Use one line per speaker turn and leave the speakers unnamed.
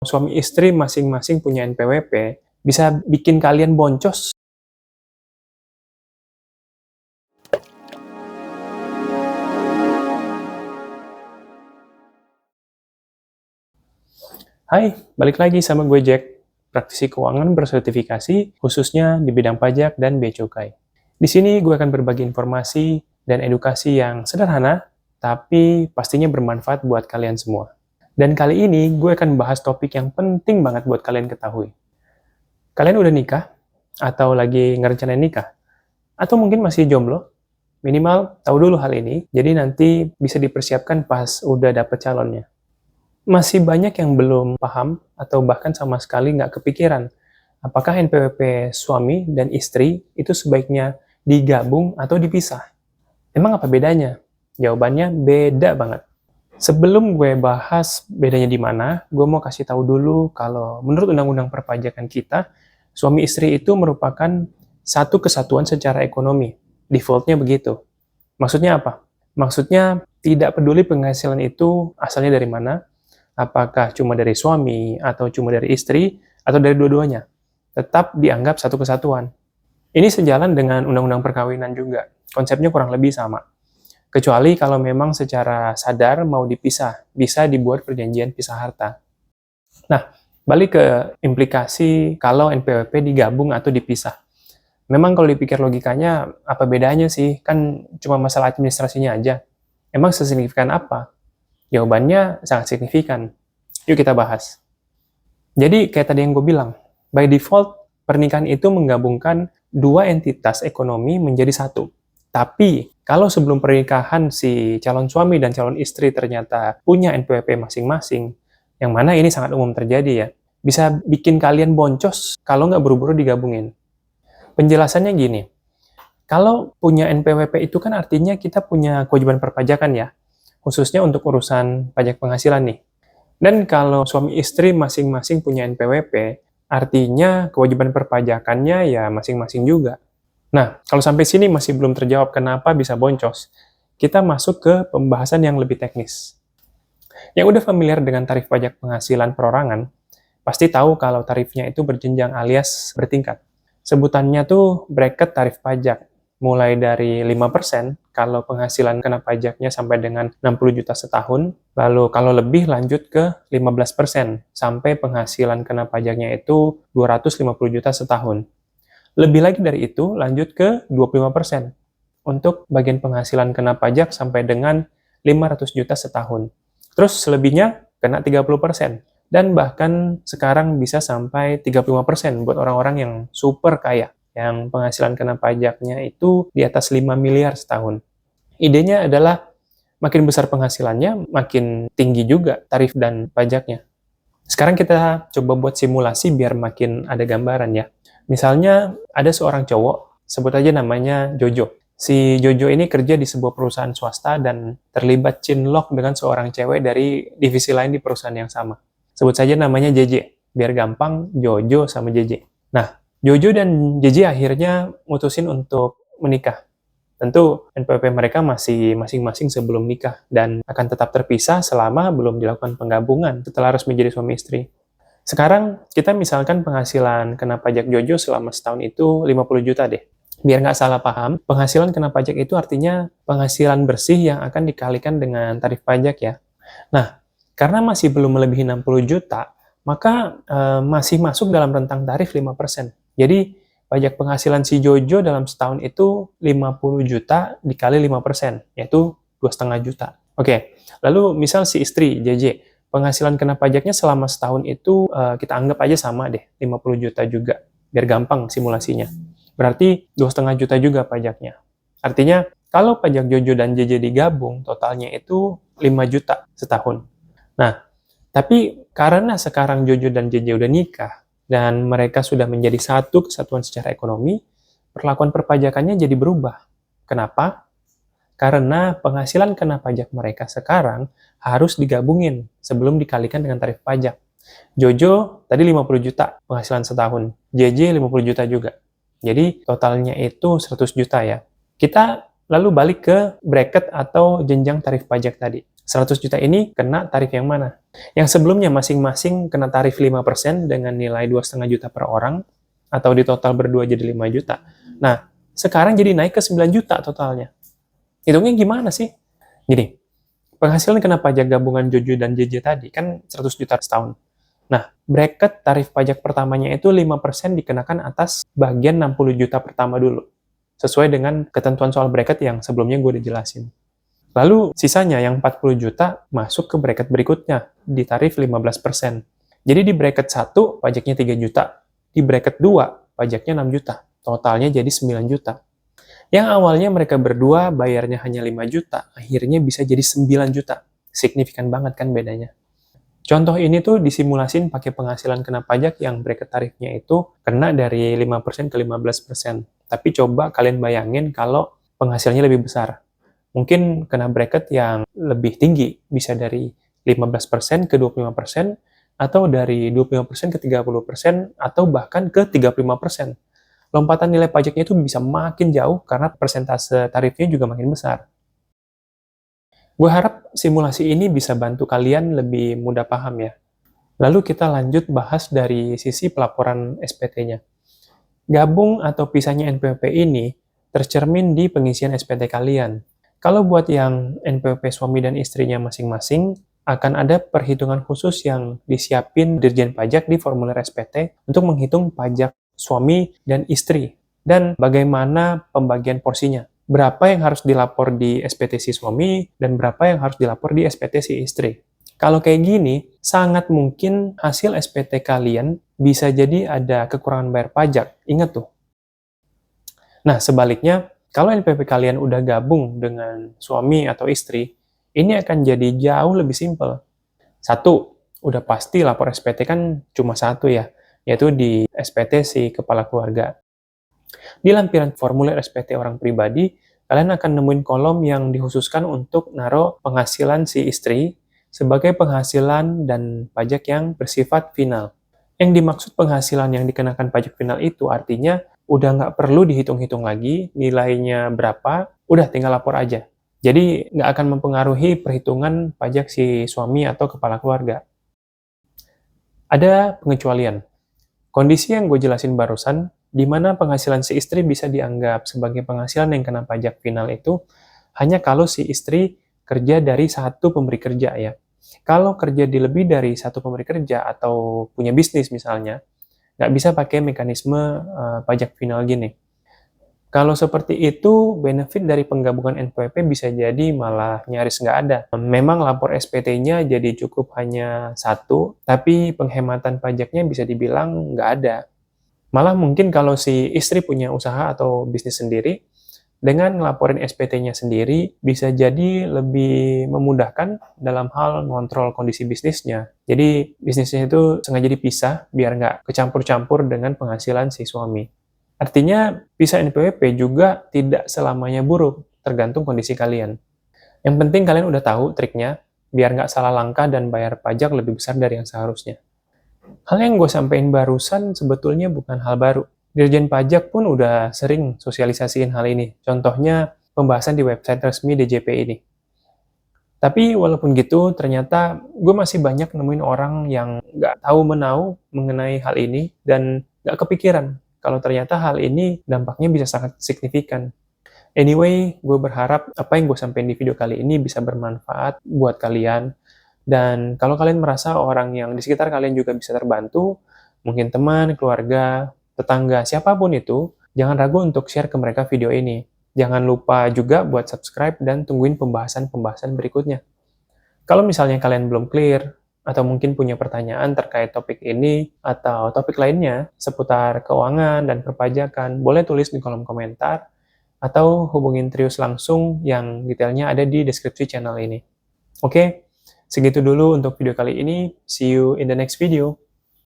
Suami istri masing-masing punya NPWP, bisa bikin kalian boncos. Hai, balik lagi sama gue Jack, praktisi keuangan bersertifikasi khususnya di bidang pajak dan bea cukai. Di sini gue akan berbagi informasi dan edukasi yang sederhana, tapi pastinya bermanfaat buat kalian semua. Dan kali ini gue akan bahas topik yang penting banget buat kalian ketahui. Kalian udah nikah? Atau lagi ngerencanain nikah? Atau mungkin masih jomblo? Minimal tahu dulu hal ini, jadi nanti bisa dipersiapkan pas udah dapet calonnya. Masih banyak yang belum paham atau bahkan sama sekali nggak kepikiran apakah NPWP suami dan istri itu sebaiknya digabung atau dipisah. Emang apa bedanya? Jawabannya beda banget. Sebelum gue bahas bedanya di mana, gue mau kasih tahu dulu kalau menurut Undang-Undang Perpajakan kita, suami istri itu merupakan satu kesatuan secara ekonomi. Defaultnya begitu. Maksudnya apa? Maksudnya tidak peduli penghasilan itu asalnya dari mana, apakah cuma dari suami, atau cuma dari istri, atau dari dua-duanya. Tetap dianggap satu kesatuan. Ini sejalan dengan Undang-Undang Perkawinan juga. Konsepnya kurang lebih sama. Kecuali kalau memang secara sadar mau dipisah, bisa dibuat perjanjian pisah harta. Nah, balik ke implikasi kalau NPWP digabung atau dipisah. Memang kalau dipikir logikanya, apa bedanya sih? Kan cuma masalah administrasinya aja. Emang sesignifikan apa? Jawabannya sangat signifikan. Yuk kita bahas. Jadi kayak tadi yang gue bilang, by default pernikahan itu menggabungkan dua entitas ekonomi menjadi satu. Tapi kalau sebelum pernikahan si calon suami dan calon istri ternyata punya NPWP masing-masing, yang mana ini sangat umum terjadi ya, bisa bikin kalian boncos kalau nggak buru-buru digabungin. Penjelasannya gini, kalau punya NPWP itu kan artinya kita punya kewajiban perpajakan ya, khususnya untuk urusan pajak penghasilan nih. Dan kalau suami istri masing-masing punya NPWP, artinya kewajiban perpajakannya ya masing-masing juga. Nah, kalau sampai sini masih belum terjawab kenapa bisa boncos, kita masuk ke pembahasan yang lebih teknis. Yang udah familiar dengan tarif pajak penghasilan perorangan, pasti tahu kalau tarifnya itu berjenjang alias bertingkat. Sebutannya tuh bracket tarif pajak, mulai dari 5% kalau penghasilan kena pajaknya sampai dengan 60 juta setahun, lalu kalau lebih lanjut ke 15% sampai penghasilan kena pajaknya itu 250 juta setahun. Lebih lagi dari itu lanjut ke 25% untuk bagian penghasilan kena pajak sampai dengan 500 juta setahun. Terus selebihnya kena 30%. Dan bahkan sekarang bisa sampai 35% buat orang-orang yang super kaya, yang penghasilan kena pajaknya itu di atas 5 miliar setahun. Idenya adalah makin besar penghasilannya, makin tinggi juga tarif dan pajaknya. Sekarang kita coba buat simulasi biar makin ada gambaran ya. Misalnya ada seorang cowok, sebut aja namanya Jojo. Si Jojo ini kerja di sebuah perusahaan swasta dan terlibat cinlok dengan seorang cewek dari divisi lain di perusahaan yang sama. Sebut saja namanya JJ, biar gampang Jojo sama JJ. Nah, Jojo dan JJ akhirnya mutusin untuk menikah. Tentu NPWP mereka masih masing-masing sebelum nikah dan akan tetap terpisah selama belum dilakukan penggabungan setelah resmi jadi suami istri. Sekarang kita misalkan penghasilan kena pajak Jojo selama setahun itu 50 juta deh. Biar nggak salah paham, penghasilan kena pajak itu artinya penghasilan bersih yang akan dikalikan dengan tarif pajak ya. Nah, karena masih belum melebihi 60 juta, maka masih masuk dalam rentang tarif 5%. Jadi, pajak penghasilan si Jojo dalam setahun itu 50 juta dikali 5%, yaitu 2,5 juta. Oke, lalu misal si istri, JJ, penghasilan kena pajaknya selama setahun itu kita anggap aja sama deh, 50 juta juga, biar gampang simulasinya. Berarti 2,5 juta juga pajaknya. Artinya, kalau pajak Jojo dan JJ digabung, totalnya itu 5 juta setahun. Nah, tapi karena sekarang Jojo dan JJ udah nikah, dan mereka sudah menjadi satu kesatuan secara ekonomi, perlakuan perpajakannya jadi berubah. Kenapa? Karena penghasilan kena pajak mereka sekarang harus digabungin sebelum dikalikan dengan tarif pajak. Jojo tadi 50 juta penghasilan setahun, JJ 50 juta juga. Jadi totalnya itu 100 juta ya. Kita lalu balik ke bracket atau jenjang tarif pajak tadi. 100 juta ini kena tarif yang mana? Yang sebelumnya masing-masing kena tarif 5% dengan nilai 2,5 juta per orang, atau di total berdua jadi 5 juta. Nah, sekarang jadi naik ke 9 juta totalnya. Hitungnya gimana sih? Gini, penghasilan kena pajak gabungan Jojo dan JJ tadi kan 100 juta setahun. Nah, bracket tarif pajak pertamanya itu 5% dikenakan atas bagian 60 juta pertama dulu. Sesuai dengan ketentuan soal bracket yang sebelumnya gue udah jelasin. Lalu sisanya yang 40 juta masuk ke bracket berikutnya di tarif 15%. Jadi di bracket 1 pajaknya 3 juta, di bracket 2 pajaknya 6 juta. Totalnya jadi 9 juta. Yang awalnya mereka berdua bayarnya hanya 5 juta, akhirnya bisa jadi 9 juta. Signifikan banget kan bedanya. Contoh ini tuh disimulasin pakai penghasilan kena pajak yang bracket tarifnya itu kena dari 5% ke 15%. Tapi coba kalian bayangin kalau penghasilannya lebih besar. Mungkin kena bracket yang lebih tinggi, bisa dari 15% ke 25%, atau dari 25% ke 30%, atau bahkan ke 35%. Lompatan nilai pajaknya itu bisa makin jauh karena persentase tarifnya juga makin besar. Gue harap simulasi ini bisa bantu kalian lebih mudah paham ya. Lalu kita lanjut bahas dari sisi pelaporan SPT-nya. Gabung atau pisahnya NPWP ini tercermin di pengisian SPT kalian. Kalau buat yang NPWP suami dan istrinya masing-masing, akan ada perhitungan khusus yang disiapin Dirjen Pajak di formulir SPT untuk menghitung pajak suami dan istri, dan bagaimana pembagian porsinya. Berapa yang harus dilapor di SPT si suami, dan berapa yang harus dilapor di SPT si istri. Kalau kayak gini, sangat mungkin hasil SPT kalian bisa jadi ada kekurangan bayar pajak. Ingat tuh. Nah, sebaliknya, kalau NPWP kalian udah gabung dengan suami atau istri, ini akan jadi jauh lebih simpel. Satu, udah pasti lapor SPT kan cuma satu ya, yaitu di SPT si kepala keluarga. Di lampiran formulir SPT orang pribadi, kalian akan nemuin kolom yang dikhususkan untuk naruh penghasilan si istri sebagai penghasilan dan pajak yang bersifat final. Yang dimaksud penghasilan yang dikenakan pajak final itu artinya udah nggak perlu dihitung-hitung lagi nilainya berapa, udah tinggal lapor aja. Jadi nggak akan mempengaruhi perhitungan pajak si suami atau kepala keluarga. Ada pengecualian. Kondisi yang gue jelasin barusan, di mana penghasilan si istri bisa dianggap sebagai penghasilan yang kena pajak final itu, hanya kalau si istri kerja dari satu pemberi kerja ya. Kalau kerja di lebih dari satu pemberi kerja atau punya bisnis misalnya, nggak bisa pakai mekanisme pajak final gini. Kalau seperti itu, benefit dari penggabungan NPWP bisa jadi malah nyaris nggak ada. Memang lapor SPT-nya jadi cukup hanya satu, tapi penghematan pajaknya bisa dibilang nggak ada. Malah mungkin kalau si istri punya usaha atau bisnis sendiri, dengan ngelaporin SPT-nya sendiri, bisa jadi lebih memudahkan dalam hal ngontrol kondisi bisnisnya. Jadi, bisnisnya itu sengaja dipisah biar nggak kecampur-campur dengan penghasilan si suami. Artinya, pisah NPWP juga tidak selamanya buruk, tergantung kondisi kalian. Yang penting kalian udah tahu triknya, biar nggak salah langkah dan bayar pajak lebih besar dari yang seharusnya. Hal yang gue sampaikan barusan sebetulnya bukan hal baru. Dirjen Pajak pun udah sering sosialisasiin hal ini. Contohnya, pembahasan di website resmi DJP ini. Tapi walaupun gitu, ternyata gue masih banyak nemuin orang yang nggak tahu menau mengenai hal ini dan nggak kepikiran kalau ternyata hal ini dampaknya bisa sangat signifikan. Anyway, gue berharap apa yang gue sampaikan di video kali ini bisa bermanfaat buat kalian. Dan kalau kalian merasa orang yang di sekitar kalian juga bisa terbantu, mungkin teman, keluarga, tetangga, siapapun itu, jangan ragu untuk share ke mereka video ini. Jangan lupa juga buat subscribe dan tungguin pembahasan-pembahasan berikutnya. Kalau misalnya kalian belum clear, atau mungkin punya pertanyaan terkait topik ini, atau topik lainnya seputar keuangan dan perpajakan, boleh tulis di kolom komentar, atau hubungin Trius langsung yang detailnya ada di deskripsi channel ini. Oke, segitu dulu untuk video kali ini. See you in the next video.